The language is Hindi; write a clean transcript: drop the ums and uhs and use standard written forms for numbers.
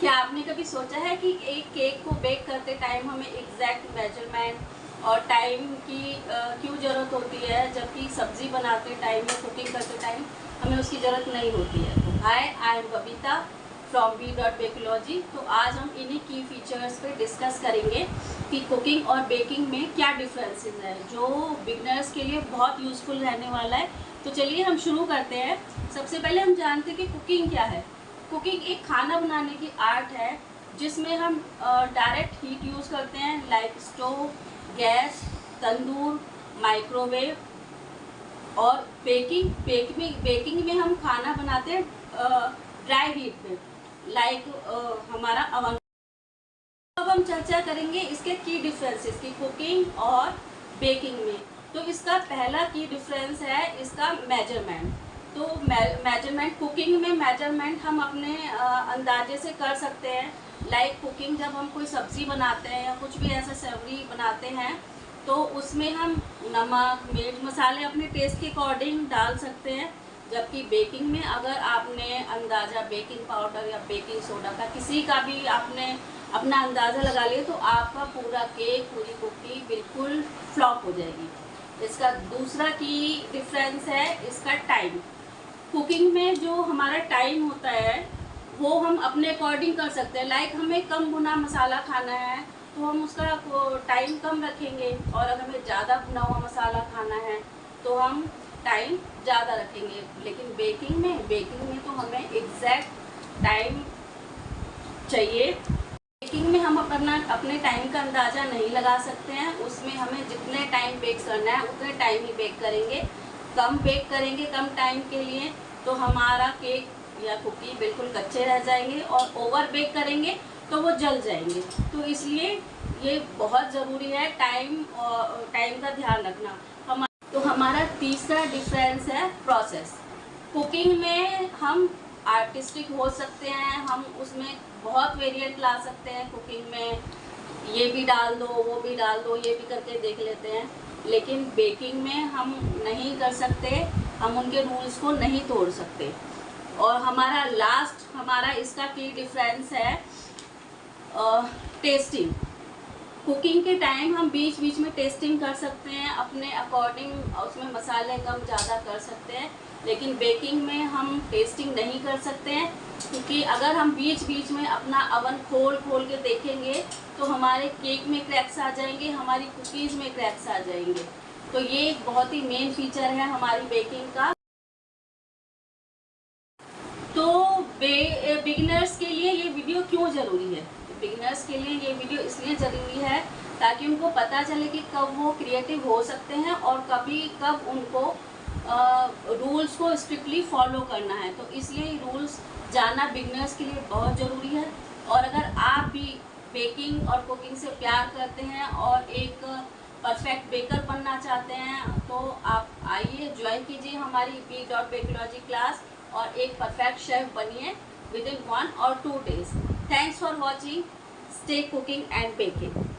क्या आपने कभी सोचा है कि एक केक को बेक करते टाइम हमें एग्जैक्ट मेजरमेंट और टाइम की क्यों ज़रूरत होती है, जबकि सब्ज़ी बनाते टाइम या कुकिंग करते टाइम हमें उसकी ज़रूरत नहीं होती है। तो hi, I am Babita from B.Bakeology। तो आज हम इन्हीं की फीचर्स पे डिस्कस करेंगे कि कुकिंग और बेकिंग में क्या डिफरेंसेस है, जो बिगनर्स के लिए बहुत यूज़फुल रहने वाला है। तो चलिए हम शुरू करते हैं। सबसे पहले हम जानते हैं कि कुकिंग क्या है। कुकिंग एक खाना बनाने की आर्ट है जिसमें हम डायरेक्ट हीट यूज़ करते हैं, लाइक स्टोव, गैस, तंदूर, माइक्रोवेव। और बेकिंग में हम खाना बनाते हैं ड्राई हीट पे, लाइक हमारा अवन। अब हम चर्चा करेंगे इसके की डिफरेंसेस की कुकिंग और बेकिंग में। तो इसका पहला की डिफरेंस है इसका मेजरमेंट। तो मेजरमेंट, कुकिंग में मेजरमेंट हम अपने अंदाजे से कर सकते हैं। लाइक कुकिंग, जब हम कोई सब्ज़ी बनाते हैं या कुछ भी ऐसा सब्जी बनाते हैं तो उसमें हम नमक, मिर्च, मसाले अपने टेस्ट के अकॉर्डिंग डाल सकते हैं। जबकि बेकिंग में अगर आपने अंदाज़ा बेकिंग पाउडर या बेकिंग सोडा का किसी का भी आपने अपना अंदाज़ा लगा लिया तो आपका पूरा केक, पूरी कुकी बिल्कुल फ्लॉप हो जाएगी। इसका दूसरा की डिफरेंस है इसका टाइम। कुकिंग में जो हमारा टाइम होता है वो हम अपने अकॉर्डिंग कर सकते हैं। लाइक हमें कम भुना मसाला खाना है तो हम उसका टाइम कम रखेंगे, और अगर हमें ज़्यादा भुना हुआ मसाला खाना है तो हम टाइम ज़्यादा रखेंगे। लेकिन बेकिंग में तो हमें एग्जैक्ट टाइम चाहिए। बेकिंग में हम अपने टाइम का अंदाज़ा नहीं लगा सकते हैं। उसमें हमें जितने टाइम बेक करना है उतने टाइम ही बेक करेंगे। कम बेक करेंगे कम टाइम के लिए तो हमारा केक या कुकी बिल्कुल कच्चे रह जाएंगे, और ओवर बेक करेंगे तो वो जल जाएंगे। तो इसलिए ये बहुत ज़रूरी है टाइम का ध्यान रखना। तो हमारा तीसरा डिफरेंस है प्रोसेस। कुकिंग में हम आर्टिस्टिक हो सकते हैं, हम उसमें बहुत वेरिएंट ला सकते हैं। कुकिंग में ये भी डाल दो, वो भी डाल दो, ये भी करके देख लेते हैं। लेकिन बेकिंग में हम नहीं कर सकते, हम उनके रूल्स को नहीं तोड़ सकते। और हमारा इसका की डिफरेंस है टेस्टिंग। कुकिंग के टाइम हम बीच बीच में टेस्टिंग कर सकते हैं अपने अकॉर्डिंग, उसमें मसाले कम ज़्यादा कर सकते हैं। लेकिन बेकिंग में हम टेस्टिंग नहीं कर सकते हैं, क्योंकि अगर हम बीच बीच में अपना अवन खोल के देखेंगे तो हमारे केक में क्रैक्स आ जाएंगे, हमारी कुकीज़ में क्रैक्स आ जाएंगे। तो ये एक बहुत ही मेन फीचर है हमारी बेकिंग का। तो बिगिनर्स के लिए ये वीडियो क्यों ज़रूरी है? बिगिनर्स के लिए ये वीडियो इसलिए ज़रूरी है ताकि उनको पता चले कि कब वो क्रिएटिव हो सकते हैं और कब उनको रूल्स को स्ट्रिक्टली फॉलो करना है। तो इसलिए रूल्स जानना बिगिनर्स के लिए बहुत ज़रूरी है। और अगर आप भी बेकिंग और कुकिंग से प्यार करते हैं और एक परफेक्ट बेकर बनना चाहते हैं तो आप आइए, ज्वाइन कीजिए हमारी B.Bakeology क्लास और एक परफेक्ट शेफ बनिए within 1 or 2 days. Thanks for watching. Stay cooking and baking.